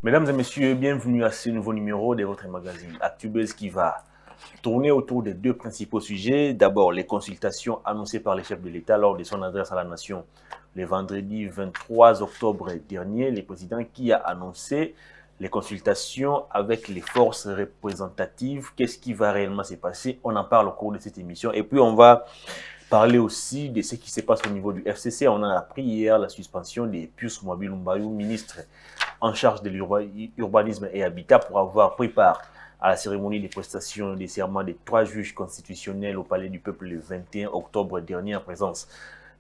Mesdames et messieurs, bienvenue à ce nouveau numéro de votre magazine ActuBuzz qui va tourner autour des deux principaux sujets. D'abord, les consultations annoncées par le chef de l'État lors de son adresse à la nation le vendredi 23 octobre dernier. Le président qui a annoncé les consultations avec les forces représentatives. Qu'est-ce qui va réellement se passer? On en parle au cours de cette émission. Et puis, on va parler aussi de ce qui se passe au niveau du FCC. On a appris hier la suspension de Pius Mwabilumbayou, ministre en charge de l'urbanisme et habitat, pour avoir pris part à la cérémonie de prestation des serments des 3 juges constitutionnels au Palais du Peuple le 21 octobre dernier en présence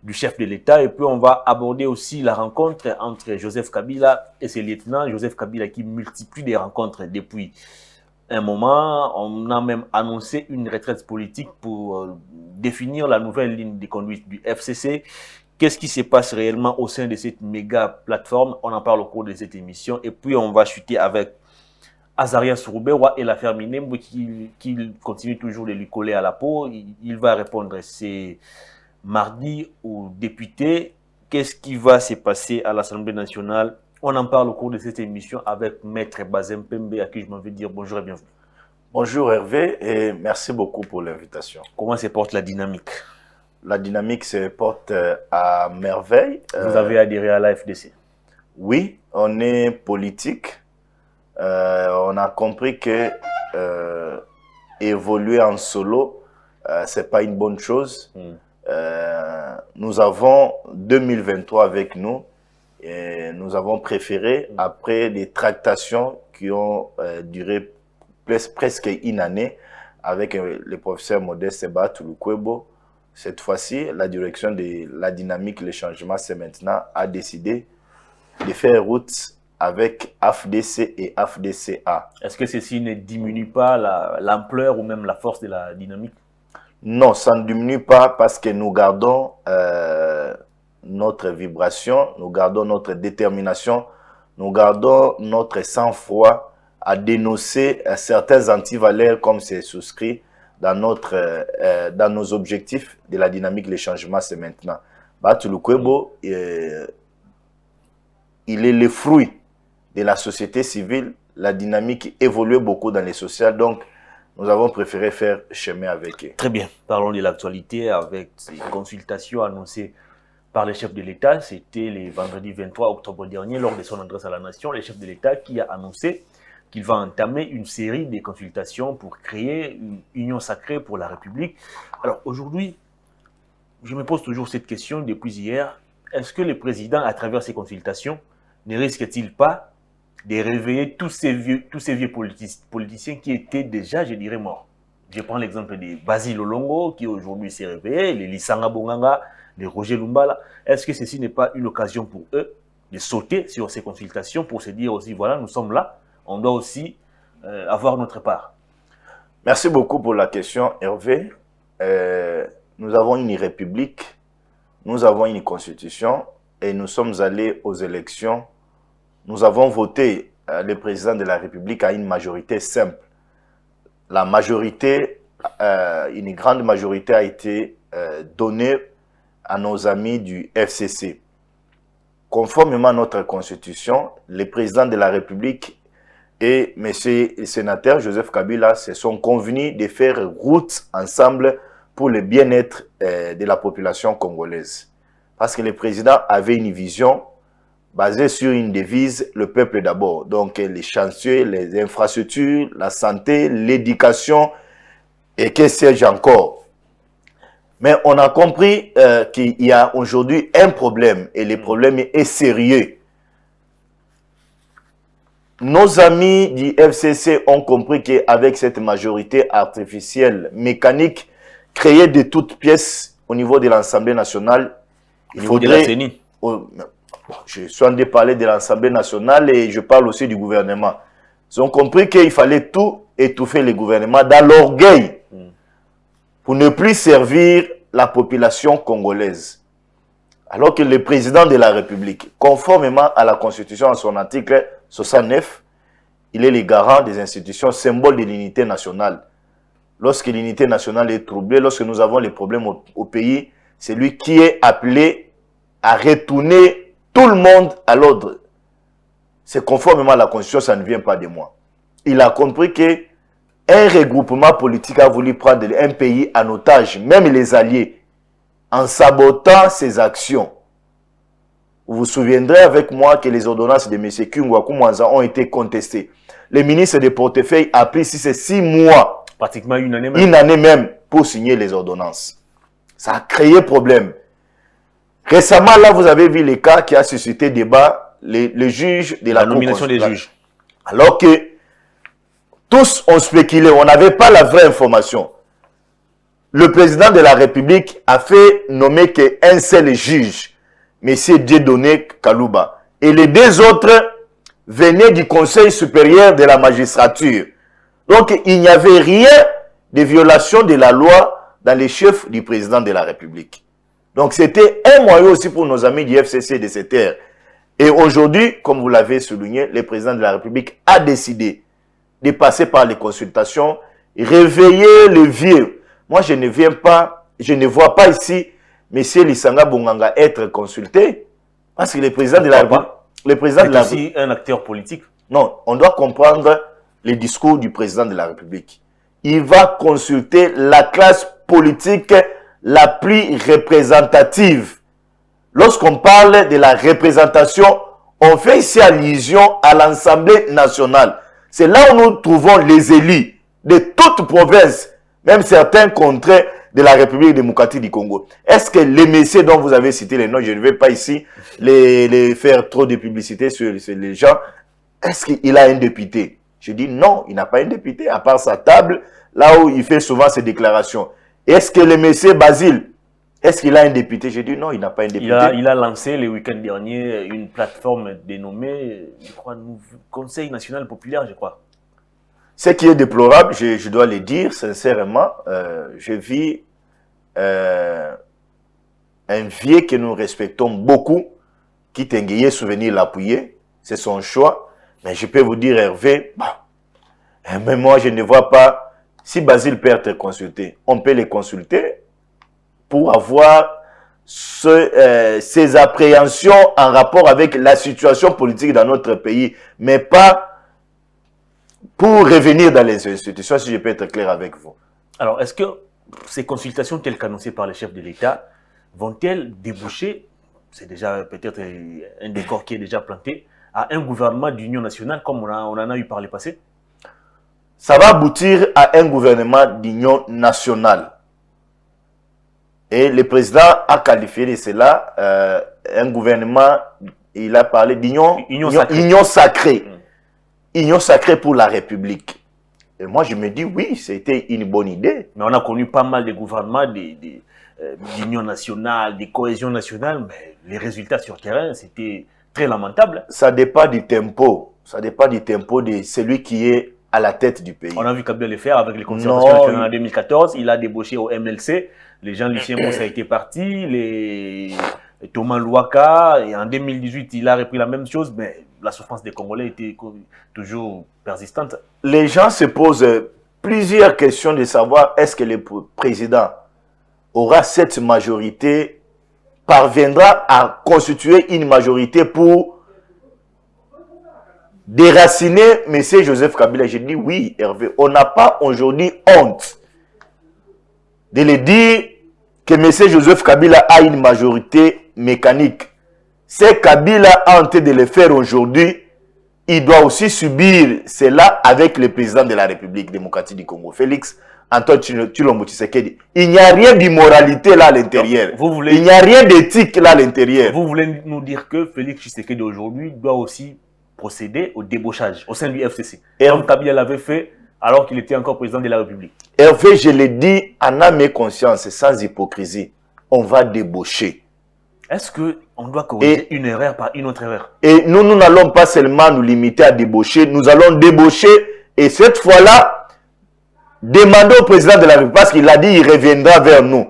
du chef de l'État. Et puis on va aborder aussi la rencontre entre Joseph Kabila et ses lieutenants. Joseph Kabila qui multiplie des rencontres depuis un moment. On a même annoncé une retraite politique pour définir la nouvelle ligne de conduite du FCC. Qu'est-ce qui se passe réellement au sein de cette méga plateforme? On en parle au cours de cette émission. Et puis, on va chuter avec Azaria Souroubewa et l'affaire Minembwe qui continue toujours de lui coller à la peau. Il va répondre c'est mardi aux députés. Qu'est-ce qui va se passer à l'Assemblée nationale? On en parle au cours de cette émission avec Maître Bazem Pembe, à qui je m'en vais dire bonjour et bienvenue. Bonjour Hervé et merci beaucoup pour l'invitation. Comment se porte la dynamique? La dynamique se porte à merveille. Vous avez adhéré à la FDC? Oui, on est politique. On a compris que évoluer en solo, c'est pas une bonne chose. Nous avons 2023 avec nous et nous avons préféré, après des tractations qui ont duré presque une année avec le professeur Modeste Batulukwebo, cette fois-ci, la direction de la dynamique, le changement, c'est maintenant, a décidé de faire route avec AFDC et AFDCA. Est-ce que ceci ne diminue pas l'ampleur ou même la force de la dynamique? Non, ça ne diminue pas parce que nous gardons notre vibration, nous gardons notre détermination, nous gardons notre sang-froid à dénoncer certains antivaleurs comme c'est souscrit dans nos objectifs de la dynamique, le changement, c'est maintenant. Batulukwebo, il est le fruit de la société civile. La dynamique évolue beaucoup dans les sociales, donc nous avons préféré faire chemin avec eux. Très bien. Parlons de l'actualité avec ces consultations annoncées par le chef de l'État. C'était le vendredi 23 octobre dernier, lors de son adresse à la nation, le chef de l'État qui a annoncé qu'il va entamer une série de consultations pour créer une union sacrée pour la République. Alors aujourd'hui, je me pose toujours cette question depuis hier. Est-ce que le président, à travers ces consultations, ne risque-t-il pas de réveiller tous ces vieux politiciens qui étaient déjà, je dirais, morts? Je prends l'exemple de Basile Olongo, qui aujourd'hui s'est réveillé, les Lissanga Bonganga, les Roger Lumbala. Est-ce que ceci n'est pas une occasion pour eux de sauter sur ces consultations pour se dire aussi, voilà, nous sommes là, on doit aussi avoir notre part? Merci beaucoup pour la question, Hervé. Nous avons une république, nous avons une constitution et nous sommes allés aux élections. Nous avons voté le président de la République à une majorité simple. La majorité, une grande majorité a été donnée à nos amis du FCC. Conformément à notre constitution, le président de la République et M. le sénateur Joseph Kabila se sont convenus de faire route ensemble pour le bien-être de la population congolaise. Parce que le président avait une vision basée sur une devise, le peuple d'abord. Donc les chantiers, les infrastructures, la santé, l'éducation et que sais-je encore. Mais on a compris qu'il y a aujourd'hui un problème et le problème est sérieux. Nos amis du FCC ont compris qu'avec cette majorité artificielle, mécanique, créée de toutes pièces au niveau de l'Assemblée nationale, il faudrait... Je suis en train de parler de l'Assemblée nationale et je parle aussi du gouvernement. Ils ont compris qu'il fallait tout étouffer le gouvernement dans l'orgueil pour ne plus servir la population congolaise. Alors que le président de la République, conformément à la Constitution, à son article 69, il est le garant des institutions, symbole de l'unité nationale. Lorsque l'unité nationale est troublée, lorsque nous avons les problèmes au pays, c'est lui qui est appelé à retourner tout le monde à l'ordre. c'est conformément à la Constitution, ça ne vient pas de moi. Il a compris que un regroupement politique a voulu prendre un pays en otage, même les alliés, en sabotant ses actions. Vous vous souviendrez avec moi que les ordonnances de M. Kingwaku Mwanza ont été contestées. Le ministre des portefeuilles a pris 6 mois, pratiquement une année même. Une année même pour signer les ordonnances. Ça a créé problème. Récemment, là, vous avez vu les cas qui a suscité débat, les juges de la nomination des juges. Alors que tous ont spéculé, on n'avait pas la vraie information. Le président de la République a fait nommer qu'un seul juge, M. Dieudonné Kalouba. Et les 2 autres venaient du Conseil supérieur de la magistrature. Donc, il n'y avait rien de violation de la loi dans les chefs du président de la République. Donc, c'était un moyen aussi pour nos amis du FCC de cette ère. Et aujourd'hui, comme vous l'avez souligné, le président de la République a décidé de passer par les consultations, réveiller le vieux. Moi, je ne vois pas ici M. Lissanga Bonganga être consulté, parce que le président de la République... Le président de la République... aussi un acteur politique. Non, on doit comprendre le discours du président de la République. Il va consulter la classe politique la plus représentative. Lorsqu'on parle de la représentation, on fait ici allusion à l'Assemblée nationale. C'est là où nous trouvons les élus de toute province, même certains contrées de la République démocratique du Congo. Est-ce que les messieurs dont vous avez cité les noms, je ne vais pas ici les faire trop de publicité sur les gens, est-ce qu'il a un député? Je dis non, il n'a pas un député, à part sa table, là où il fait souvent ses déclarations. Est-ce que le monsieur Basile, est-ce qu'il a un député? Je dis non, il n'a pas un député. Il a lancé le week-end dernier une plateforme dénommée, je crois, Conseil national populaire, je crois. Ce qui est déplorable, je dois le dire sincèrement, je vis un vieux que nous respectons beaucoup, qui Tengueye Souvenir l'appuyer, c'est son choix. Mais je peux vous dire, Hervé, mais moi je ne vois pas, si Basile peut être consulté, on peut les consulter pour avoir ses appréhensions en rapport avec la situation politique dans notre pays, mais pas pour revenir dans les institutions, si je peux être clair avec vous. Alors, est-ce que ces consultations telles qu'annoncées par les chefs de l'État vont-elles déboucher, c'est déjà peut-être un décor qui est déjà planté, à un gouvernement d'union nationale comme on en a eu par le passé? Ça va aboutir à un gouvernement d'union nationale. Et le président a qualifié de cela un gouvernement, il a parlé d'union sacrée. Union sacrée pour la République. Et moi, je me dis, oui, c'était une bonne idée. Mais on a connu pas mal de gouvernements d'union nationale, de cohésion nationale, mais les résultats sur terrain, c'était très lamentable. Ça dépend du tempo. Ça dépend du tempo de celui qui est à la tête du pays. On a vu Kabila le faire avec les concertations nationales en 2014. Il a débauché au MLC. Les gens, Lucien Moussa a été parti. Thomas Louaka. Et en 2018, il a repris la même chose, mais la souffrance des Congolais était toujours persistante. Les gens se posent plusieurs questions de savoir est-ce que le président aura cette majorité, parviendra à constituer une majorité pour déraciner M. Joseph Kabila. Je dis oui, Hervé, on n'a pas aujourd'hui honte de le dire que M. Joseph Kabila a une majorité mécanique. C'est Kabila a tenté de le faire aujourd'hui, il doit aussi subir cela avec le président de la République démocratique du Congo, Félix Antoine Tshilombo Tshisekedi. Il n'y a rien d'immoralité là à l'intérieur. Il n'y a rien d'éthique là à l'intérieur. Vous voulez nous dire que Félix Tshisekedi aujourd'hui doit aussi procéder au débauchage au sein du FCC, comme Kabila l'avait fait alors qu'il était encore président de la République. Hervé, je l'ai dit en âme et conscience, sans hypocrisie, on va débaucher. Est-ce qu'on doit corriger une erreur par une autre erreur? Et nous n'allons pas seulement nous limiter à débaucher, nous allons débaucher et cette fois-là, demander au président de la République, parce qu'il a dit qu'il reviendra vers nous.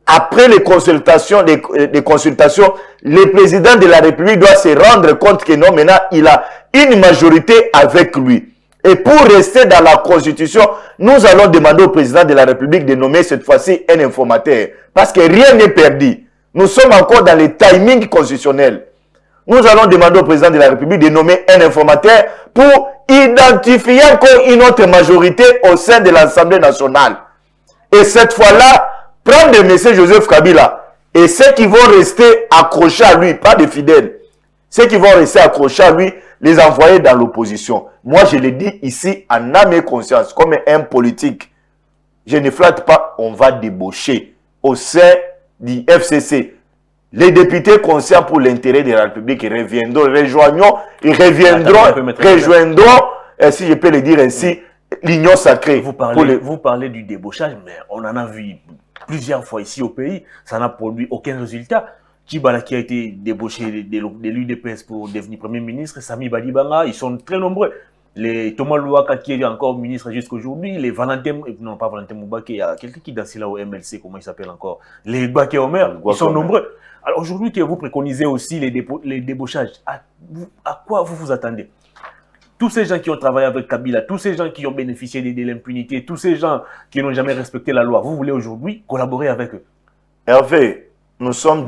Après les consultations, le président de la République doit se rendre compte que non, maintenant, il a une majorité avec lui. Et pour rester dans la Constitution, nous allons demander au président de la République de nommer cette fois-ci un informateur. Parce que rien n'est perdu. Nous sommes encore dans les timings constitutionnels. nous allons demander au président de la République de nommer un informateur pour identifier encore une autre majorité au sein de l'Assemblée nationale. Et cette fois-là, prendre M. Joseph Kabila et ceux qui vont rester accrochés à lui, pas des fidèles, ceux qui vont rester accrochés à lui, les envoyer dans l'opposition. Moi, je le dis ici en âme et conscience, comme un politique. Je ne flatte pas, on va débaucher au sein du FCC. Les députés conscients pour l'intérêt de la République reviendront, rejoindront, si je peux le dire ainsi, l'union sacrée. Vous parlez du débauchage, mais on en a vu plusieurs fois ici au pays. Ça n'a produit aucun résultat. Tchibala qui a été débauché de l'UDPS pour devenir Premier ministre, Sami Badibanga, ils sont très nombreux. Les Thomas Louaka qui est encore ministre jusqu'à aujourd'hui, les Valentin, non pas Valentin Moubake, il y a quelqu'un qui danse là au MLC, comment il s'appelle encore, les Baké Omer, ils sont nombreux. Alors aujourd'hui que vous préconisez aussi les débauchages, à quoi vous vous attendez? Tous ces gens qui ont travaillé avec Kabila, tous ces gens qui ont bénéficié de l'impunité, tous ces gens qui n'ont jamais respecté la loi, vous voulez aujourd'hui collaborer avec eux? Hervé, nous sommes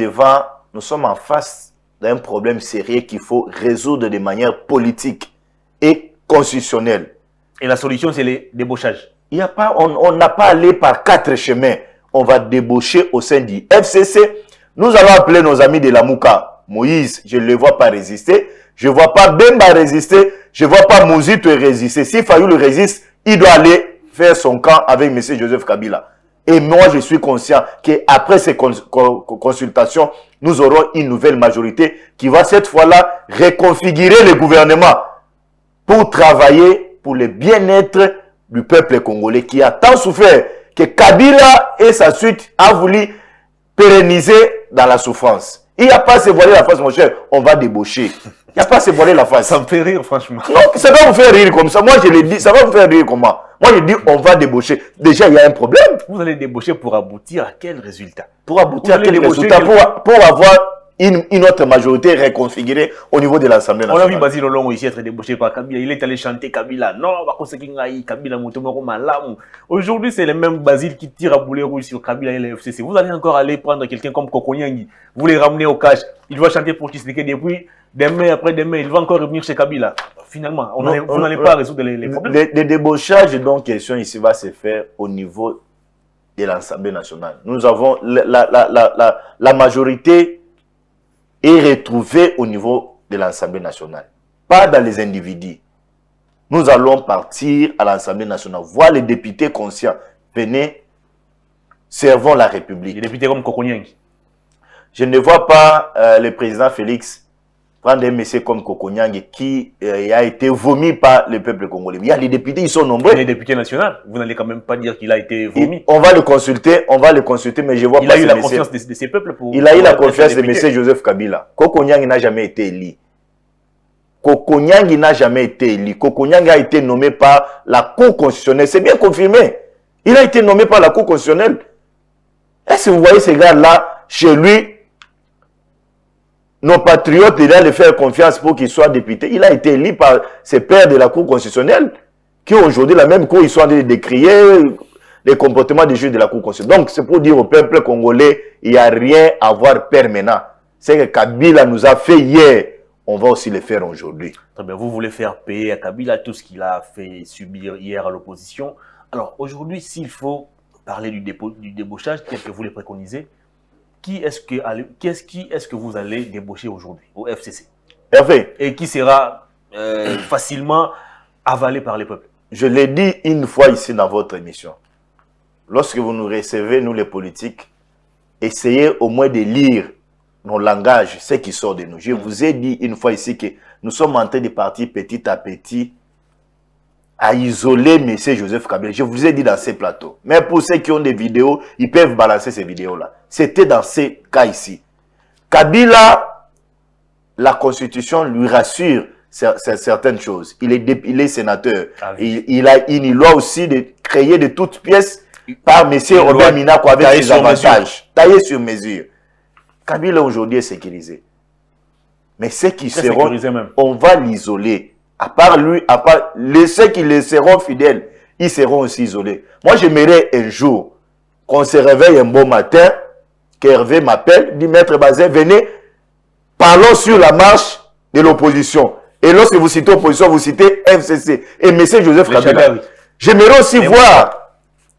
en face d'un problème sérieux qu'il faut résoudre de manière politique et constitutionnelle. Et la solution, c'est les débauchages. On n'a pas allé par 4 chemins. On va débaucher au sein du FCC. Nous allons appeler nos amis de la Mouka. Moïse, je ne le vois pas résister. Je ne vois pas Bemba résister. Je ne vois pas Mouzito résister. Si Fayou le résiste, il doit aller faire son camp avec M. Joseph Kabila. Et moi, je suis conscient qu'après ces consultations, nous aurons une nouvelle majorité qui va cette fois-là reconfigurer le gouvernement pour travailler pour le bien-être du peuple congolais qui a tant souffert que Kabila et sa suite a voulu pérenniser dans la souffrance. Il n'y a pas à se voiler la face, mon cher. On va débaucher. Il n'y a pas à se voiler la face. Ça me fait rire, franchement. Non, ça va vous faire rire comme ça. Moi, je l'ai dit. Ça va vous faire rire comment? Moi, je dis, on va débaucher. Déjà, il y a un problème. Vous allez débaucher pour aboutir à quel résultat? Pour aboutir à quel résultat? Pour avoir une autre majorité reconfigurée au niveau de l'Assemblée nationale. On a vu Basile Olongo ici être débauché par Kabila. Il est allé chanter Kabila. Non, Kabila Malamu. Aujourd'hui, c'est le même Basile qui tire à boulet rouge sur Kabila et le FCC. Vous allez encore aller prendre quelqu'un comme Kokonyangi. Vous les ramenez au cash. Il va chanter pour Tshisekedi depuis demain après demain. Il va encore revenir chez Kabila. Finalement, vous n'allez pas résoudre les problèmes. Le débauchage dont question ici va se faire au niveau de l'Assemblée nationale. Nous avons la majorité est retrouvée au niveau de l'Assemblée nationale, pas dans les individus. Nous allons partir à l'Assemblée nationale, voir les députés conscients. Venez, servons la République. Les députés comme Kokonyangi. Je ne vois pas le président Félix prendre un monsieur comme Kokonyangi qui a été vomi par le peuple congolais. Il y a les députés, ils sont nombreux. Les députés nationaux, vous n'allez quand même pas dire qu'il a été vomi. On va le consulter, mais je vois pas. Il a eu la confiance de ces peuples pour... Il a eu la confiance de monsieur Joseph Kabila. Kokonyangi n'a jamais été élu. Kokonyangi n'a jamais été élu. Kokonyangi a été nommé par la Cour constitutionnelle. C'est bien confirmé. Il a été nommé par la Cour constitutionnelle. Est-ce que vous voyez ces gars-là, chez lui, nos patriotes, il a de faire confiance pour qu'il soit député. Il a été élu par ses pairs de la Cour constitutionnelle, qui aujourd'hui, la même Cour, ils sont en train de décrier les comportements des juges de la Cour constitutionnelle. Donc, c'est pour dire au peuple congolais, il n'y a rien à voir permanent. C'est que Kabila nous a fait hier. On va aussi le faire aujourd'hui. Très bien. Vous voulez faire payer à Kabila tout ce qu'il a fait subir hier à l'opposition. Alors, aujourd'hui, s'il faut parler du débauchage, tel que vous le préconisez, qui est-ce que vous allez débaucher aujourd'hui au FCC? Hervé. Et qui sera facilement avalé par les peuples? Je l'ai dit une fois ici dans votre émission. Lorsque vous nous recevez, nous les politiques, essayez au moins de lire nos langages, ce qui sort de nous. Je vous ai dit une fois ici que nous sommes en train de partir petit à petit à isoler M. Joseph Kabila. Je vous ai dit dans ces plateaux. Mais pour ceux qui ont des vidéos, ils peuvent balancer ces vidéos-là. C'était dans ces cas ici. Kabila, la Constitution lui rassure certaines choses. Il est sénateur. Ah oui. Il a une loi aussi de créer de toutes pièces par M. Robert Minako avec ses avantages. Taillé sur mesure. Kabila aujourd'hui est sécurisé. Mais ceux qui seront, on va l'isoler. À part lui, ceux qui les seront fidèles, ils seront aussi isolés. Moi, j'aimerais un jour qu'on se réveille un bon matin, qu'Hervé m'appelle, dit Maître Bazin, venez, Parlons sur la marche de l'opposition. Et lorsque vous citez opposition, vous citez FCC et M. Joseph Kabila. J'aimerais aussi voir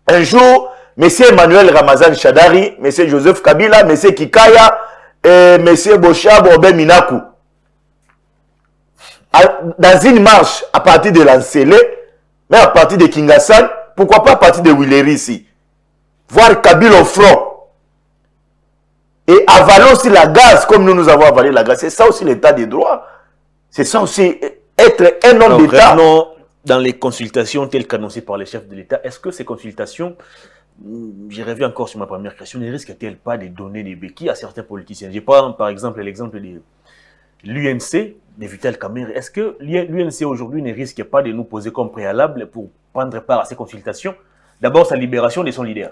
un jour M. Emmanuel Ramazan Shadari, M. Joseph Kabila, M. Kikaya et M. Bocha Bobé Minaku. Dans une marche à partir de Lancélé, mais à partir de Kingassan, pourquoi pas à partir de Willery ici. Voir Kabila au front. Et avaler aussi la gaz comme nous avons avalé la gaz. C'est ça aussi l'état des droits. C'est ça aussi être un homme d'État. Dans les consultations telles qu'annoncées par les chefs de l'État, est-ce que ces consultations, j'ai revu encore sur ma première question, ne risquent-elles pas de donner des béquilles à certains politiciens? Je prends par exemple l'exemple de l'UNC, de Vital Kamerhe. Est-ce que l'UNC aujourd'hui ne risque pas de nous poser comme préalable pour prendre part à ces consultations? D'abord, sa libération de son leader.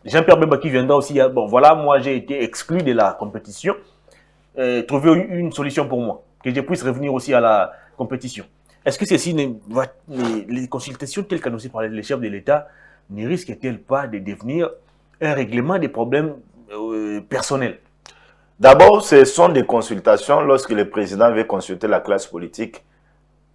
Jean-Pierre Bemba qui viendra aussi, bon voilà, moi j'ai été exclu de la compétition, trouver une solution pour moi, que je puisse revenir aussi à la compétition. Est-ce que les consultations telles qu'annoncées par les chefs de l'État ne risquent-elles pas de devenir un règlement des problèmes personnels? D'abord, ce sont des consultations lorsque le président veut consulter la classe politique.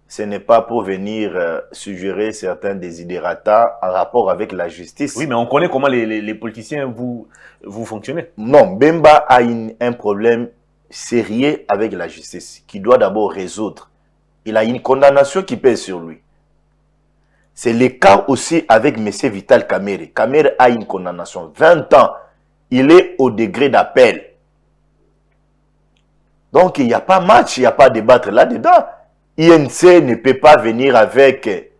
Ce n'est pas pour venir suggérer certains desiderata en rapport avec la justice. Oui, mais on connaît comment les politiciens vous fonctionnez. Non, Bemba a un problème sérieux avec la justice qu'il doit d'abord résoudre. Il a une condamnation qui pèse sur lui. C'est le cas aussi avec M. Vital Kamerhe. Kamerhe a une condamnation. 20 ans. Il est au degré d'appel. Donc, il n'y a pas match, il n'y a pas débattre là-dedans. INC ne peut pas venir avec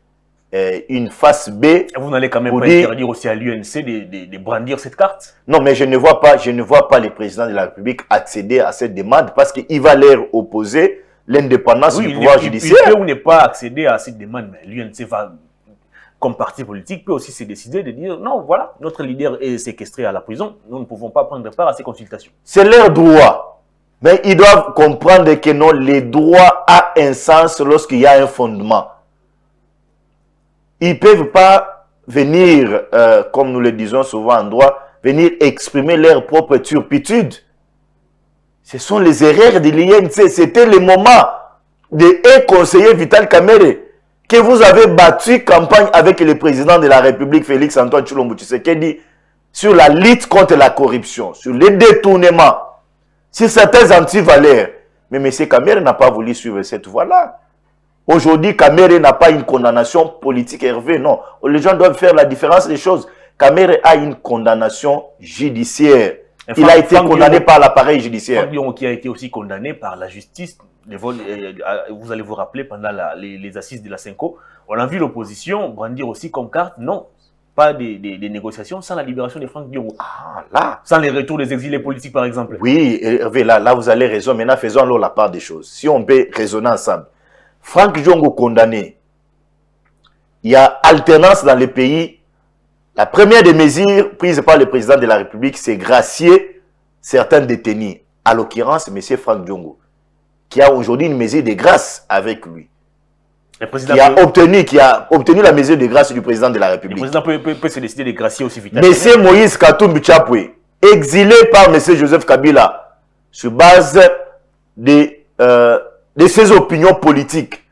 une face B. Vous n'allez quand même pas interdire aussi à l'UNC de brandir cette carte? Non, mais je ne vois pas le président de la République accéder à cette demande parce qu'il va leur opposer l'indépendance du pouvoir judiciaire. Il peut ou ne pas accéder à cette demande, mais l'UNC va, comme parti politique, peut aussi se décider de dire non, voilà, notre leader est séquestré à la prison, nous ne pouvons pas prendre part à ces consultations. C'est leur droit. Mais ils doivent comprendre que non, les droits ont un sens lorsqu'il y a un fondement. Ils ne peuvent pas venir, comme nous le disons souvent en droit, venir exprimer leur propre turpitude. Ce sont les erreurs de l'INC. C'était le moment de conseiller Vital Kamerhe que vous avez battu campagne avec le président de la République, Félix Antoine Tshilombo Tshisekedi, sur la lutte contre la corruption, sur les détournements, sur certains antivaleurs. Mais M. Kamerhe n'a pas voulu suivre cette voie-là. Aujourd'hui, Kamerhe n'a pas une condamnation politique, Hervé. Non, les gens doivent faire la différence des choses. Kamerhe a une condamnation judiciaire. Il a été condamné par l'appareil judiciaire. Franck Diongo qui a été aussi condamné par la justice. Vous allez vous rappeler, pendant les assises de la Cinco, on a vu l'opposition brandir aussi comme carte, non, pas des négociations sans la libération de Franck Diongo. Ah, là. Sans les retours des exilés politiques, par exemple. Oui, Hervé, là vous avez raison. Maintenant, faisons alors la part des choses. Si on peut raisonner ensemble. Franck Diongo condamné. Il y a alternance dans le pays. La première des mesures prises par le président de la République, c'est gracier certains détenus. À l'occurrence, M. Franck Diongo, qui a aujourd'hui une mesure de grâce avec lui. Qui a obtenu la mesure de grâce du président de la République. Le président peut se décider de gracier aussi vite. M. Moïse Katumbi Chapwe, exilé par M. Joseph Kabila, sur base de ses opinions politiques.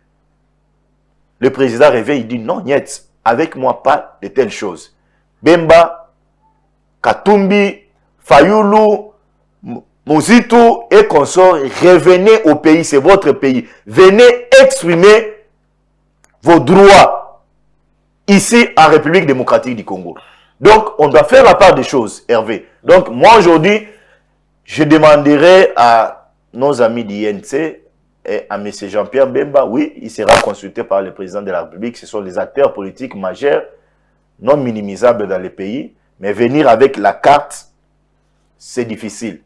Le président réveille, il dit non, niet, avec moi pas de telles choses. Bemba, Katumbi, Fayulu, Mouzito et consorts, revenez au pays, c'est votre pays. Venez exprimer vos droits ici en République démocratique du Congo. Donc, on doit faire la part des choses, Hervé. Donc, moi aujourd'hui, je demanderai à nos amis d'INC et à M. Jean-Pierre Bemba, oui, il sera consulté par le président de la République. Ce sont les acteurs politiques majeurs, non minimisables dans le pays. Mais venir avec la carte, c'est difficile.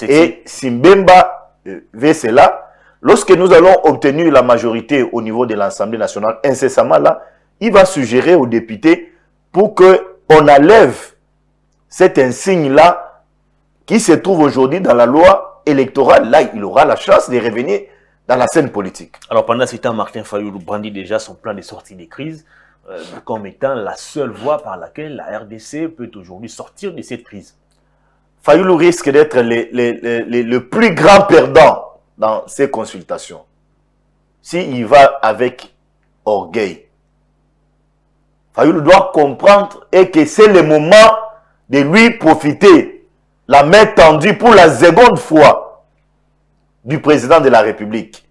Et si Bemba veut cela, lorsque nous allons obtenir la majorité au niveau de l'Assemblée nationale, incessamment là, il va suggérer aux députés pour qu'on enlève cet insigne-là qui se trouve aujourd'hui dans la loi électorale. Là, il aura la chance de revenir dans la scène politique. Alors pendant ce temps, Martin Fayulu brandit déjà son plan de sortie des crises comme étant la seule voie par laquelle la RDC peut aujourd'hui sortir de cette crise. Fayulu risque d'être le plus grand perdant dans ces consultations. S'il va avec orgueil. Fayulu doit comprendre et que c'est le moment de lui profiter, la main tendue pour la seconde fois du président de la République.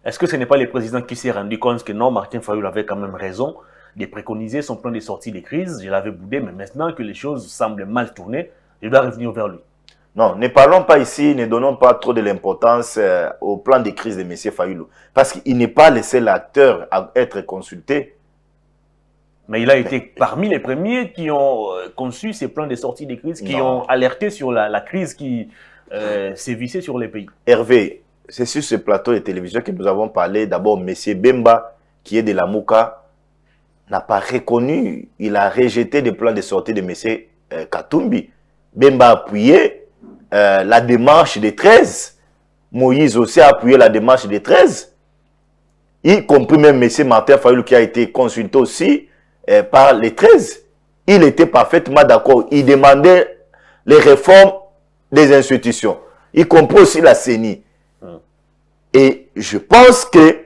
Est-ce que ce n'est pas le président qui s'est rendu compte que non, Martin Fayulu avait quand même raison de préconiser son plan de sortie des crises? Je l'avais boudé, mais maintenant que les choses semblent mal tourner, je dois revenir vers lui. Non, ne parlons pas ici, ne donnons pas trop de l'importance au plan de crise de M. Fayulu. Parce qu'il n'est pas le seul acteur à être consulté. Mais il a été parmi les premiers qui ont conçu ces plans de sortie des crises, qui ont alerté sur la crise qui sévissait sur les pays. Hervé, c'est sur ce plateau de télévision que nous avons parlé. D'abord, M. Bemba, qui est de la Mouka, n'a pas reconnu, il a rejeté des plans de sortie de M. Katumbi. Bemba a appuyé la démarche des 13. Moïse aussi a appuyé la démarche des 13. Y compris même M. Martin Fayulu qui a été consulté aussi par les 13. Il était parfaitement d'accord. Il demandait les réformes des institutions, y compris aussi la CENI. Et je pense que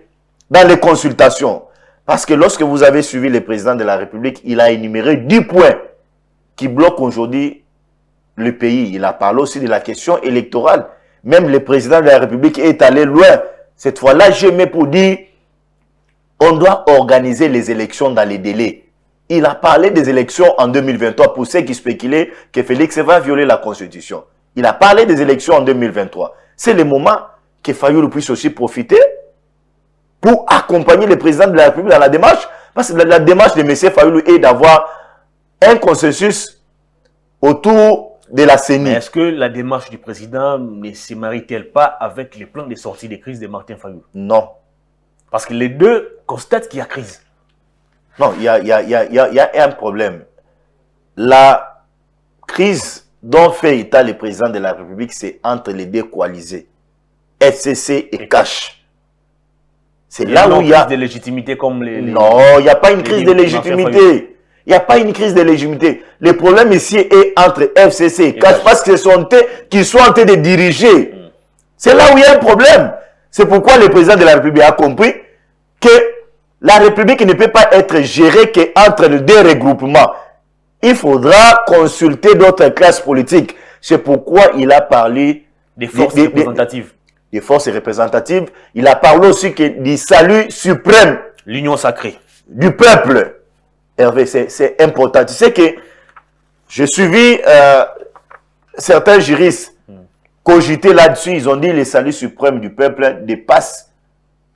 dans les consultations, parce que lorsque vous avez suivi le président de la République, il a énuméré 10 points qui bloquent aujourd'hui le pays. Il a parlé aussi de la question électorale. Même le président de la République est allé loin. Cette fois-là, je mets pour dire, on doit organiser les élections dans les délais. Il a parlé des élections en 2023 pour ceux qui spéculaient que Félix va violer la Constitution. Il a parlé des élections en 2023. C'est le moment que Fayulu puisse aussi profiter pour accompagner le président de la République dans la démarche. Parce que la démarche de M. Fayulu est d'avoir un consensus autour de la CENI. Est-ce que la démarche du président ne se marie-t-elle pas avec les plans de sortie des crises de Martin Fayulu? Non. Parce que les deux constatent qu'il y a crise. Non, il y a un problème. La crise dont fait état le président de la République, c'est entre les deux coalisés, FCC et CACH. C'est là où il y a... une crise de légitimité comme les... Non, il n'y a pas une crise de légitimité. Il n'y a pas une crise de légitimité. Le problème ici est entre FCC et CACH parce qu'ils sont en train de diriger. C'est là où il y a un problème. C'est pourquoi le président de la République a compris que la République ne peut pas être gérée qu'entre les deux regroupements. Il faudra consulter d'autres classes politiques. C'est pourquoi il a parlé des forces représentatives. Des forces représentatives. Il a parlé aussi du salut suprême. L'union sacrée. Du peuple. Hervé, c'est important. Tu sais que j'ai suivi certains juristes cogiter là-dessus. Ils ont dit le salut suprême du peuple dépasse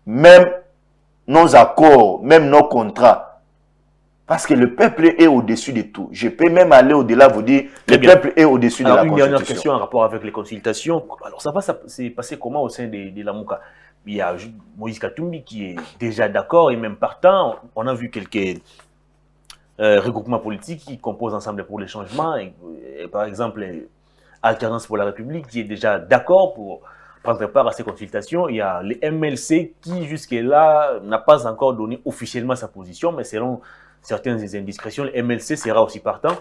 même nos accords, même nos contrats. Parce que le peuple est au-dessus de tout. Je peux même aller au-delà, vous dire, le peuple est au-dessus de la Constitution. Une dernière question en rapport avec les consultations. Alors, ça s'est passé comment au sein de la Mouka? Il y a Moïse Katumbi qui est déjà d'accord et même partant. On a vu quelques regroupements politiques qui composent Ensemble pour les changements. Et par exemple, Alternance pour la République qui est déjà d'accord pour prendre part à ces consultations. Il y a le MLC qui, jusque-là, n'a pas encore donné officiellement sa position, mais selon certaines indiscrétions, le MLC sera aussi partant.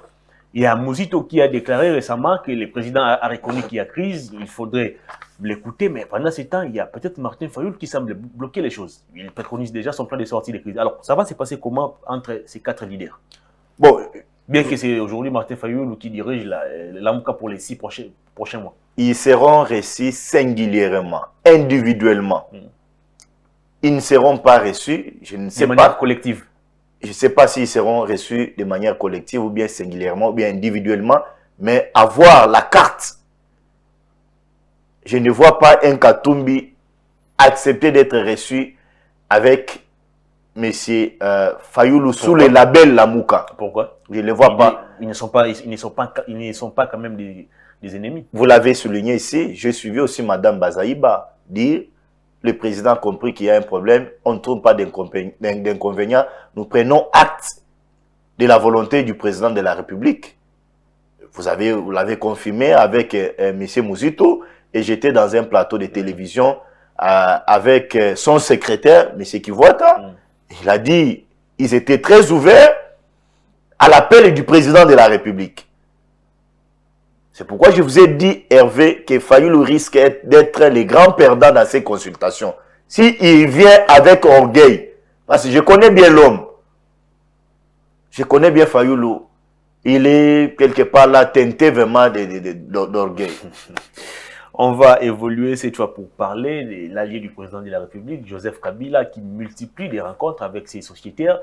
Il y a Mouzito qui a déclaré récemment que le président a reconnu qu'il y a crise, il faudrait l'écouter, mais pendant ce temps, il y a peut-être Martin Fayulu qui semble bloquer les choses. Il préconise déjà son plan de sortie de crise. Alors, ça va se passer comment entre ces quatre leaders? Bon, bien que c'est aujourd'hui Martin Fayulu qui dirige la Mouka pour les 6 prochains mois. Ils seront reçus singulièrement, individuellement. Ils ne seront pas reçus, je ne sais pas. De manière collective. Je ne sais pas s'ils seront reçus de manière collective ou bien singulièrement ou bien individuellement, mais avoir la carte. Je ne vois pas un Katumbi accepter d'être reçu avec M. Fayulu sous le label Lamouka. Pourquoi? Je ne le vois pas. Ils ne sont pas quand même des ennemis. Vous l'avez souligné ici, j'ai suivi aussi Mme Bazaïba dire le président a compris qu'il y a un problème, on ne trouve pas d'inconvénient, nous prenons acte de la volonté du président de la République. Vous l'avez confirmé avec M. Mouzito, et j'étais dans un plateau de télévision avec son secrétaire, M. Kivuata. Il a dit, ils étaient très ouverts à l'appel du président de la République. C'est pourquoi je vous ai dit, Hervé, que Fayulu risque d'être le grand perdant dans ces consultations. S'il vient avec orgueil, parce que je connais bien l'homme, je connais bien Fayulu, il est quelque part là teinté vraiment d'orgueil. On va évoluer cette fois pour parler de l'allié du président de la République, Joseph Kabila, qui multiplie des rencontres avec ses sociétaires.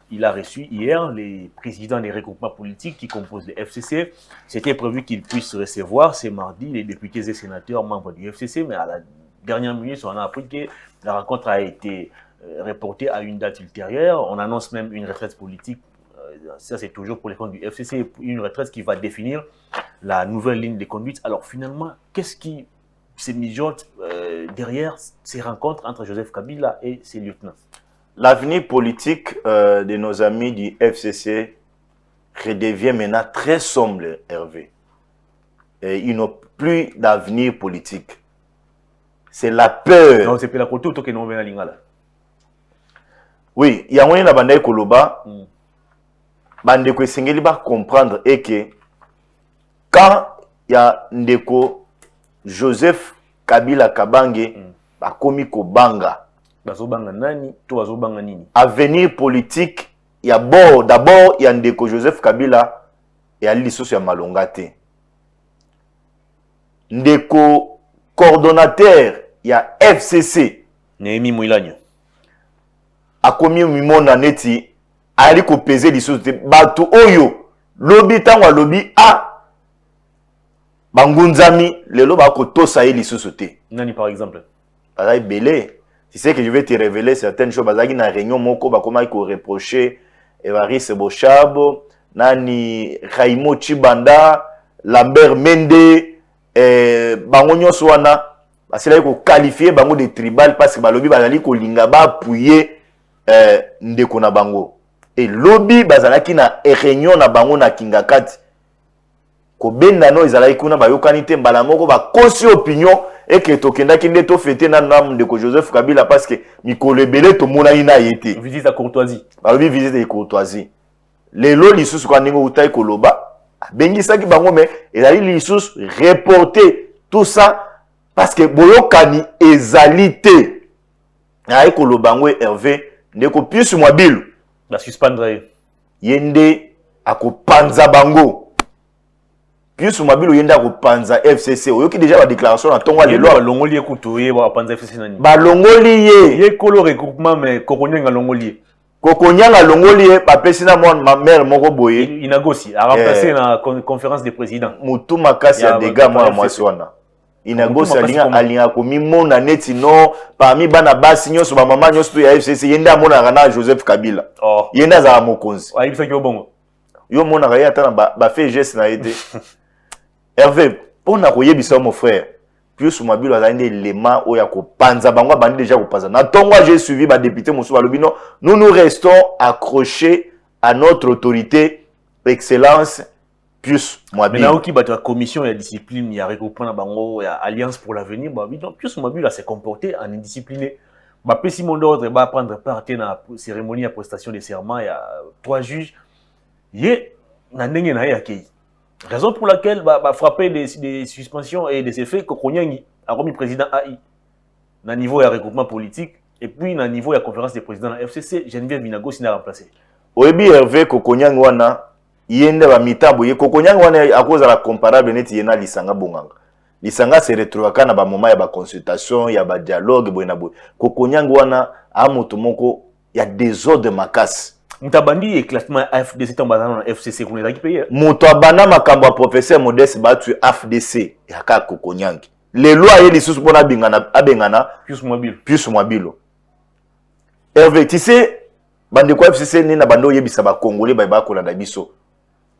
Il a reçu hier les présidents des regroupements politiques qui composent le FCC. C'était prévu qu'il puisse recevoir ce mardi les députés et sénateurs membres du FCC, mais à la dernière minute, on a appris que la rencontre a été reportée à une date ultérieure. On annonce même une retraite politique. Ça, c'est toujours pour les comptes du FCC, une retraite qui va définir la nouvelle ligne de conduite. Alors finalement, qu'est-ce qui se mijote derrière ces rencontres entre Joseph Kabila et ses lieutenants? L'avenir politique de nos amis du FCC redevient maintenant très sombre, Hervé. Et ils n'ont plus d'avenir politique. C'est la peur. Non, c'est pour la côté que nous venons à l'Ingala. Oui, il y a un bande Koloba. Bande ko sengeli ba comprendre et que quand il y a ndeko Joseph Kabila Kabange ba komi ko banga. Bazobanga nani, to bazobanga nini. Avenir politique, il y a d'abord il y a ndeko Joseph Kabila et ali lisusu ya malongate. Ndeko coordonnateur il y a FCC Némi Mouilagna. Akomi mimona neti ali ko peser lisusu te batu oyo lobi tangwa lobi a bangunzami lelo ba ko tosa ye lisusu te. Nani par exemple? Bazai belé. Tu sais que je vais te révéler certaines choses. Bazaki na réunion moko ba koma ko reprocher Evariste Bochabo, nani Raimo Chibanda, Lambert Mende, bango nyonso wana basela ko qualifier bango de tribal parce que balobi bazali ko linga ba appuyer ndeko na bango. Et lobby bazalaki na réunion na bango na Kingakati. Ko benda no ezalaki kuna bayokani te mbala moko ba kosi opinion et que tokenda kinde to fêter na nam de Joseph Kabila parce que mikolo ebele to mona ina yete. Visite à courtoisie. Balobi visite de courtoisie. Lelo lisusu kwa ndingo utai koloba bengisaki bango mais ezali lisusu reporter tout ça parce que boyokani ezalité. Na ekoloba ngo Hervé ndeko plus mobile. La suspendre. Yende akopanza bango. Plus mobile yende akopanza FCC. Oyoki déjà la déclaration na tonga de loi. Longoli ekutoye ba panza FCC nani. Ba longoli ye. Ye kolo regroupement mais kokonyanga longoli. Kokonyanga longoli ye ba pesina ma mère moko boye. Inagosi a remplacé na conférence des présidents. Mutu makasi ya dégâts moi mwasi wana. Inagosi alinga komi mona neti no parmi bana basi nyonso ba mama nyonso ya FCC yenda mona kana Joseph Kabila. Oh. Yenda za mokonzi. Wa ibisa ki bongo. Yo mona kaya ata ba fait geste na yede. Hervé, on a koyebisa mon frère. Plus mobile azali élément oya ko panza bango bandi déjà ko panza. Na tongo j'ai suivi ba député Moussou Balobino, nous restons accrochés à notre autorité excellence plus mobile. Maintenant qui bat la commission de discipline, il y a regroupement bango, il y a alliance pour l'avenir, bah oui donc plus mobile a s'est comporté en indiscipliné. Bah petit mon ordre va prendre part à la cérémonie à prestation de serment, il y a 3 juges. Yé na ndenge na yakei. Raison pour laquelle va frapper des suspensions et des effets que Konyangi a remis président AI na niveau de regroupement politique et puis na niveau de conférence des présidents de la FCC, Geneviève Minagosi n'a remplacé. Oyebi Hervé Kokonyang wana yende ba mitambo ye Kokonyang wana à cause de la comparable neti yena lisanga bonganga. Lisanga se retrouve kana ba moment ya ba consultation, ya ba dialogue boyena boy. Kokonyang wana a moto moko ya désordre makasi. Mutabandi éclatement AFDC tambana na FCC qu'on est payé. Moto abana makambo professeur Modeste batu AFDC ya ka Kokonyangi. Les lois et les sous bona bingana abengana plus mobile. Plus mobile. Hervé, tu sais bande ko FCC ni na bando yebisa ba Congolais ba ko la biso.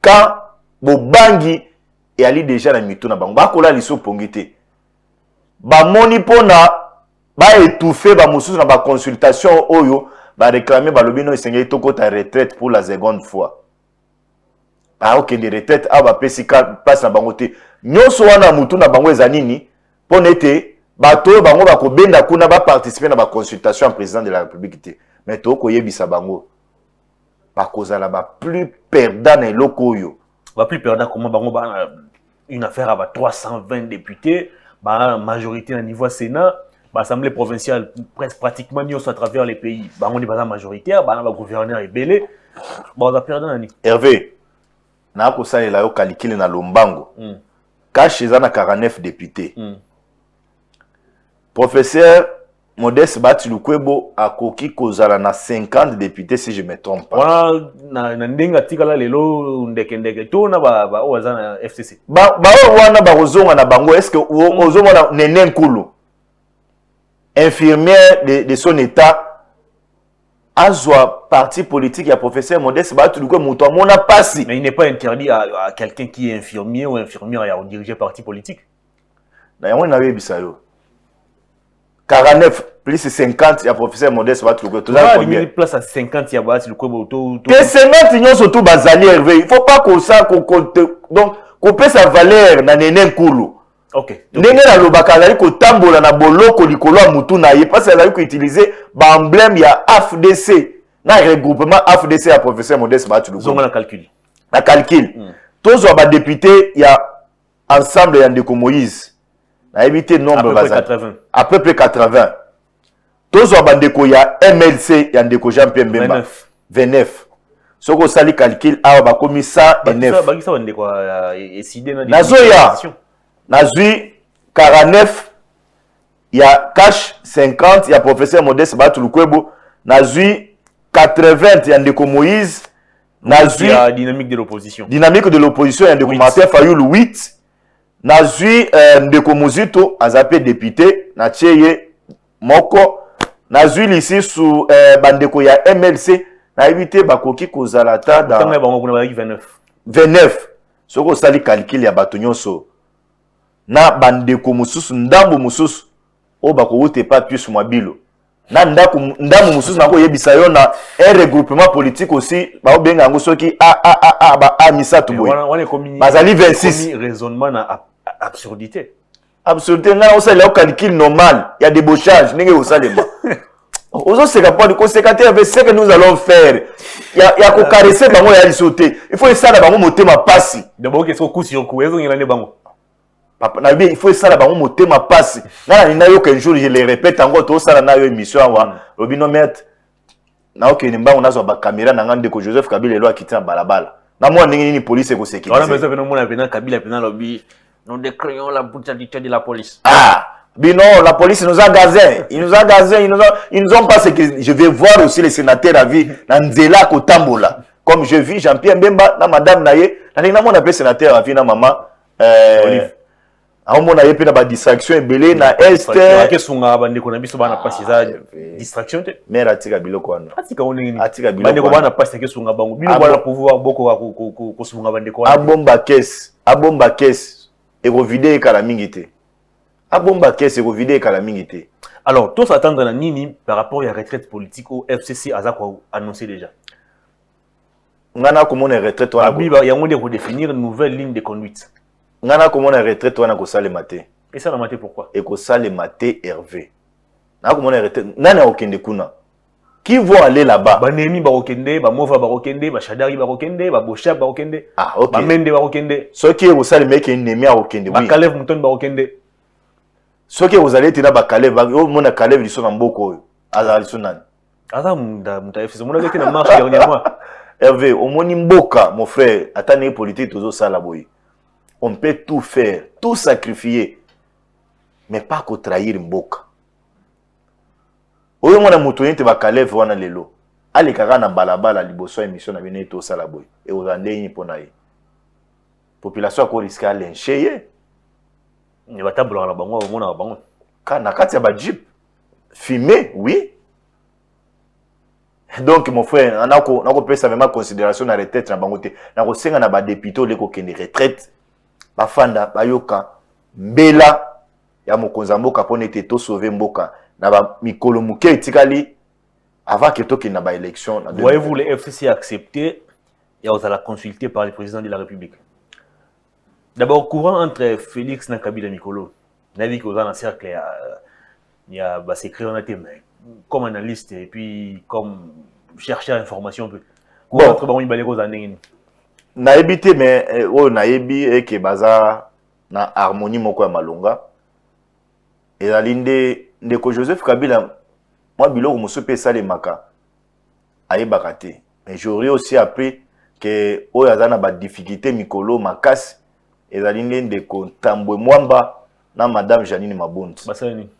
Quand bobangi et ali déjà na mito na bango ba ko la liso pongité. Ba moni pona ba étouffer ba mususu na ba consultation oyo ba réclamer ba lobino esengeli toko ta retraite pour la seconde fois. Ba ok de retraite a ba pesika passe na bango te. Nyonso wana mutu na bango ezanini pona ete ba to bango ba ko benda kuna ba participer na ba consultation en président de la République te. Mais to ko yebisa bango. Ba kozala ba plus perdant na eloko oyo. Ba plus perdant comment bango ba une affaire à 320 députés, majorité au niveau Sénat, l'Assemblée provinciale, presque pratiquement à travers les pays. On est majoritaire, le gouverneur est belé. On a perdu un Hervé, na ko sali la yo calcul na Lombango. Cache na 49 députés. Professeur Modeste Batilukwebo a koki kozala na 50 députés si je me trompe pas. Wana na ndenga tikala lelo ndeke to na ba oza na FCC. Ba wana ba ozonga na bango, est-ce que ozonga na Nene Nkulu, infirmière de son état, azwa parti politique ya professeur Modeste Batilukwebo muto mona pasi. Mais il n'est pas interdit à quelqu'un qui est infirmier ou infirmière à diriger parti politique. Na yango na yebisa yo. 49 plus 50, il y a professeur Modeste Batilukwebo. Il y a place à 50, il y a Batilukwebo. Que 50 millions surtout bazali Hervé. Il ne faut pas qu'on ça qu'on compte. Donc, qu'on paie sa valeur na Nene Nkulu. Ok. Nene na lobaka la ko tambola na boloko likolo a mutu na ye parce qu'elle a utiliser emblème ya AFDC. Na regroupement AFDC à professeur Modeste Batilukwebo. Zonga na calcul. Na calcul. Tous les députés, il y a ensemble ya Ndeko Moïse. A évité nombre à peu près 80. Tous les bandeko ya MLC ya Ndeko Jean-Pierre Mbemba 29. Ce que ça li calcul a ba komi 109. Bakisa bandeko décidé na Nazoya. Nazui 49 il y a cash 50 il y a professeur Modeste Batilukwebo. Nazui 80 il y a Ndeko Moïse. Nazui dynamique de l'opposition. Dynamique de l'opposition il y a Ndeko Martin Fayoulou 8. Nazui Ndeko Muzito azapé député na tcheye moko nazui ici sous bandeko ya MLC na évité bakoki kozalata dans 29 soko sali calcul ya bato nyonso na bandeko mususu ndambo mususu o bakowute pas plus mwabilo na ndambo mususu nako yebisa yo na un regroupement politique aussi ba benga yango soki a misatu boy bazali 26 raisonnement na absurdité. Absurdité, là, on sait le calcul normal. Il y a des débauchage. N'est-ce pas ça les mains? Aux c'est capable de conséquenter avec ce que nous allons faire. Il y a qu'au caresser, bango il y a sauter. Il faut ça là, bango monter ma passe. D'abord qu'est-ce qu'on couche sur coup? Ils ont y aller bango. Papa, na bien il faut ça là, bango monter ma passe. Là, il y a eu qu'un jour je le répète encore tout ça là, na eu émission wa. Robino met. Na ok ni bango na zo ba caméra na ngande ko Joseph Kabila elo akiti na balabala. Na moi ndenge ni police ko sécurité. On a besoin de nous na pena Kabila pena lobby. Nous décrions la brutalité de la police. Ah, mais non, la police nous a gazé. Ils nous ont pas ce que je vais voir aussi les sénateurs à vie. Nanzela Kotambola. Comme je vis Jean-Pierre Mbemba, na madame Naye, na mon appelé sénateur à vie, na maman. Olive. A mon aye pe na ba distraction ebele na est. Ke sunga ba ndeko na biso ba na pasi za distraction te. Mère atika biloko wana. Atika onengini. Atika biloko. Ba ndeko ba na pasi ke sunga bango. Bino ba na pouvoir boko ko sunga ba ndeko wana. Abomba caisse. Et vide ekala mingi te. Abomba kese ko vide ekala mingi te. Alors, tous attendre na nini par rapport à la retraite politique au FCC azako annoncé déjà. Ngana komona retraite wana. Abiba ya ngonde ko définir une nouvelle ligne de conduite. Ngana komona retraite wana ko sale maté. Et ça la maté pourquoi? Et ko sale maté Hervé. Na komona retraite nana okende kuna. Qui vont aller là-bas? Ba Nemi ba okende, ba Mova ba okende, ba Shadari ba okende, ba Bocha ba okende. Ah OK. Ba Mende ba okende. Ce qui est au sale mec Nemi a okende. Ba Kalev Mouton ba okende. Ce qui vous allez tena ba Kalev, ba mona Kalev liso na mboko. Azali sonani. Aza muta FCC mona gete na marche dernièrement. Hervé, au moni mboka mon frère, atane politique tozo sala boy. On peut tout faire, tout sacrifier. Mais pas qu'on trahir mboka. Oyo mwana mutu yente ba Kalev wana lelo. Ali kaka na balabala liboso émission na bino to sala boy. Et ozande ni pona ye. Population ko risque à lyncher. Ni ba tablo na bango mona bango. Kana kati ya ba jeep. Fumé, oui. Donc mon frère, on a pesa vraiment considération na retraite na bango te. Na ko senga na ba député le ko kende retraite. Ba fanda ba yoka mbela ya mokonza mboka pona ete to sauver mboka. Na ba mikolo muke etikali avant que toki na ba élection. Voyez-vous les FCC accepter et vous allez consulter par le président de la République. D'abord courant entre Félix na Kabila Mikolo. Na dit que vous en cercle il y a secret on a été comme analyste et puis comme chercher information un peu. Courant entre bon il balé aux années. Na ebité mais oh na ebi et que baza na harmonie moko ya malonga ezali ndeko Joseph Kabila moi biloko mosusu pe esalemaka ayebaka te. Mais j'aurais aussi appris que oyo aza na ba difficulté mikolo makasi ezali ndeko Tambwe Mwamba na madame Janine Mabundi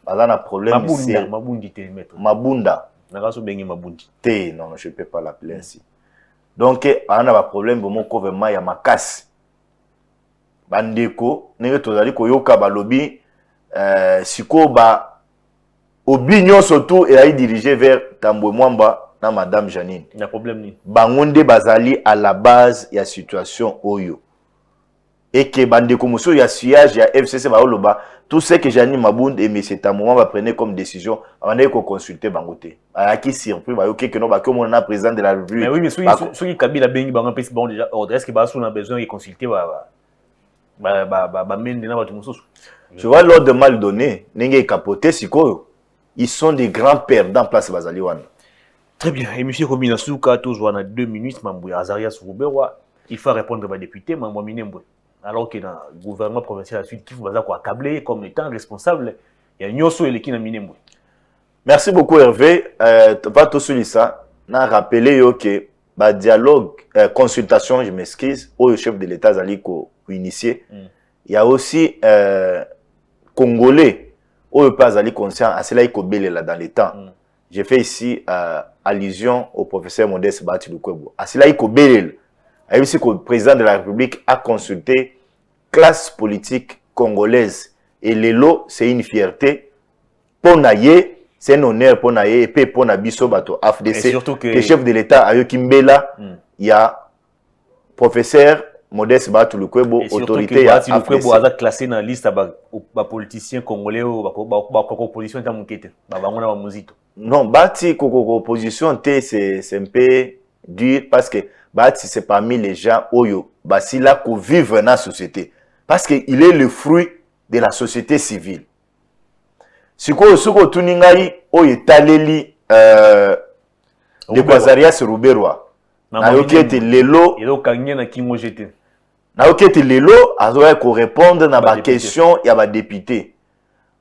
baza na problème Mabundi te maître Mabunda nakaso bengi Mabundi te non je peux pas l'appeler ainsi. Donc on a ba problème moko vraiment ya makasi bandeko ndenge tozali koyoka balobi siko ba obinyo surtout et a dirigé vers Tambwe Mwamba na madame Janine. Il y a problème ni. Bangonde bazali à la base ya situation oyo. Et que bandeko muso ya siège ya FCC baoloba tout ce que Janine Mabundi et monsieur Tambwe Mwamba prenaient comme décision avant de consulter bangote. Ayaki surpris ba yoke que no ba comme on a président de la République. Mais oui mais ceux qui Kabila bengi bango pesi bon déjà ordre est-ce que ba sous on a besoin de consulter Je vois l'ordre mal donné, n'engé capoté siko. Ils sont des grands perdants place bazali wana. Très bien. Et M. Robina Souka, toujours en 2 minutes, Mamboui Azarias Roubewa, il faut répondre aux députés, Mamboui Minembwe. Alors que dans le gouvernement provincial, la suite, qui faut accabler comme étant responsable, il y a Nyoso et l'équipe Minembwe. Merci beaucoup Hervé. Pas tout sur ça. n'a rappelé que bah dialogue, consultation, je m'excuse, au chef de l'État Zali ko initié. Il y a aussi Congolais, au pas Zali conscient, à cela il belé là dans les temps. J'ai fait ici allusion au professeur Modeste Bahati Lukwebo. À cela il belé. Et aussi que le président de la République a consulté classe politique congolaise. Et l'élo, c'est une fierté. Pour naïe, c'est un honneur pour naïe et puis pour nabiso bato AFDC. Que le chef de l'État a eu Kimbela, il y a professeur Modeste Bahati Lukwebo, autorité à Lukwebo a classé dans la liste des politiciens congolais ou des oppositions dans mon non, Bahati opposition c'est un peu dur parce que Bahati c'est parmi les gens oyo basila ko vivre dans la société parce que il est le fruit de la société civile. Siko tuningai oyo taleli de Kwazarias Ruberwa na yokete lelo kangye na kingo jete na yokete lelo azoya ko répondre na ba question ya ba député.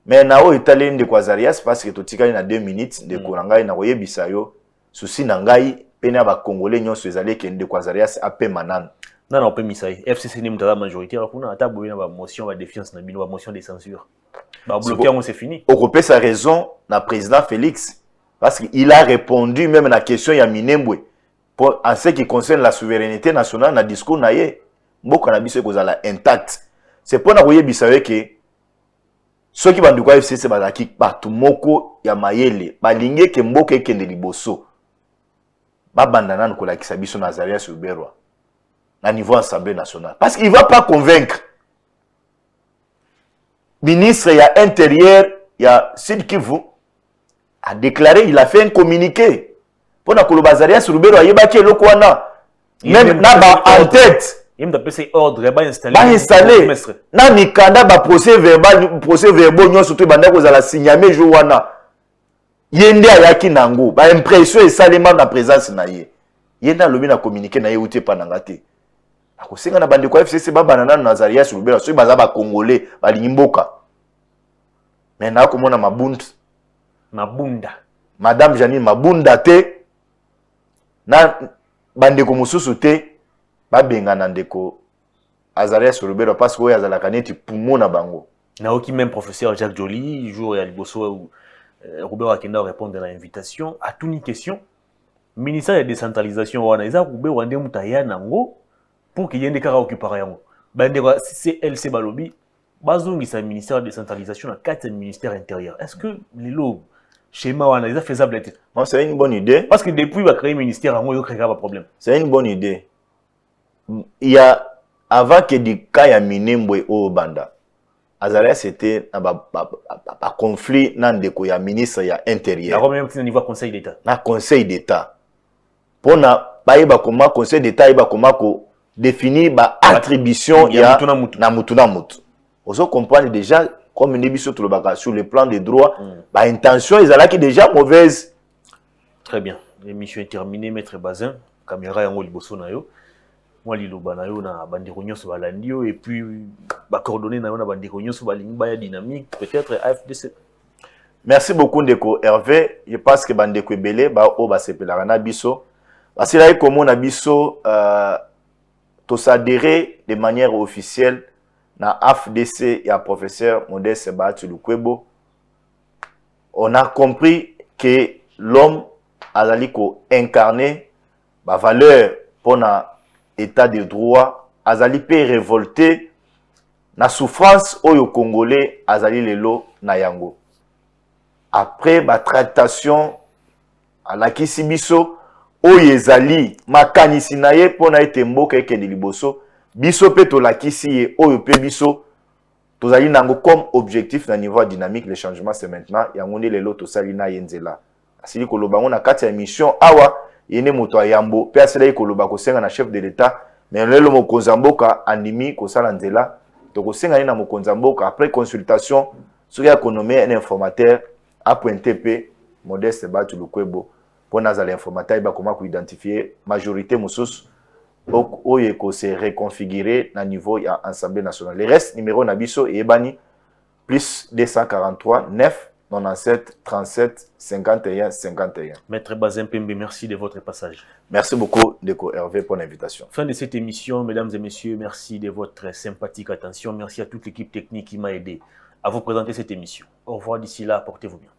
Mais na oyo taleli de Kwazarias parce que totikali na 2 minutes de korangai na koyebisa yo souci na ngai pena ba congolais nyonso ezali ke de Kwazarias ape manana. Non, on peut misaï. FCC n'est pas la majorité. Alors, on a une motion de défiance, une motion de censure. Bloqué, c'est fini. Au copé sa raison, le président Félix, parce qu'il a répondu même à la question de Minembwe. En ce qui concerne la souveraineté nationale, dans le discours, beaucoup de choses sont intactes. C'est pour nous que ceux qui vont faire FCC, c'est partout moko ya mayele, balingé que mboka ekende liboso. Ba bandana nkola kisabiso Nazaria Suberwa. À niveau Assemblée nationale. Parce qu'il ne va pas convaincre. Ministre, il y a intérieur, il y a Sud Kivu, a déclaré, il a fait un communiqué. Pour que le Bazaria sur le bureau, il y a le Kouana. Même en tête. Il m'a appelé ordre, il va installer. Va installer. Na mikanda ba procès verbal, procès verbal, nous surtout banda ko la signaler Joana. Yende ayaki nango, ba impression et salement na présence na ye. Yenda lobi na communiqué na ye outé panangate. Akosenga na bande kwa FCC babanana Nazaria sur Lubero so baza ba congolais balingi mboka. Mais na komona Mabunda madame Janine Mabunda te na bande ko mususu te babenga na ndeko Nazaria sur Lubero parce que oya zala kaneti pumo na bango. Na oki même professeur Jacques Joly jour ya liboso Robert Akenda répondre à l'invitation à toute une question ministère de décentralisation wana eza Robert wande mutaya nango pour qu'il y ait des cas occupés. CLC Balobi, bazongi sa ministère de décentralisation à 4 ministères intérieurs. Est-ce que les lots schéma wana est faisable? Non, c'est une bonne idée. Parce que depuis va créer un ministère, il y a un problème. C'est une bonne idée. Il y a avant que du cas ya Minembwe au Banda. Azaria c'était un conflit nan de ko ya ministre ya intérieur. Na même niveau conseil d'état. Na conseil d'état. Pour na baïba comment conseil d'état iba comment ko définir ba attribution ya na mutu. Vous comprenez déjà comme une émission sur le plan des droits, ba intention ils là qui déjà mauvaise. Très bien. L'émission est terminée, maître Bazin. Caméra yango liboso na yo. moi liloba na yo na bandeko nyonso balandi yo et puis ba coordonner na yo na bandeko nyonso balingi baya dynamique peut-être AFDC. Merci beaucoup Ndeko Hervé. Je pense que bandeko ebele ba o ba sepelaka na biso. Basila komona biso to s'adhérer de manière officielle na AFDC et à professeur Modeste Bahati Lukwebo. On a compris que l'homme azali ko incarner ba valeur pour na état de droit, azali pe révolté na souffrance oyo congolais azali lelo na yango. Après ba tractation à la kisibiso oyo ezali makanisi na ye pona ete mboka ekende liboso biso pe to la kisi ye oyo pe biso tozali nango comme objectif na niveau dynamique. Le changement c'est maintenant yango nde lelo to sali na yenzela asili koloba ngo na kati ya mission awa yene moto ayambo pe asila koloba ko senga na chef de l'état mais lelo mokonzi mboka andimi ko sala nzela to ko senga na mokonzi mboka après consultation sur économie un informateur a pointé pe Modeste Bahati Lukwebo pour nazala informateur ba comment ko identifier majorité musus oye ko se reconfigurer na niveau ya Assemblée nationale. Le reste numéro na biso e bani plus 243 9 97 37 51 51. Maître Bazin Pembe, merci de votre passage. Merci beaucoup Ndeko Hervé pour l'invitation. Fin de cette émission, mesdames et messieurs, merci de votre sympathique attention. Merci à toute l'équipe technique qui m'a aidé à vous présenter cette émission. Au revoir d'ici là, portez-vous bien.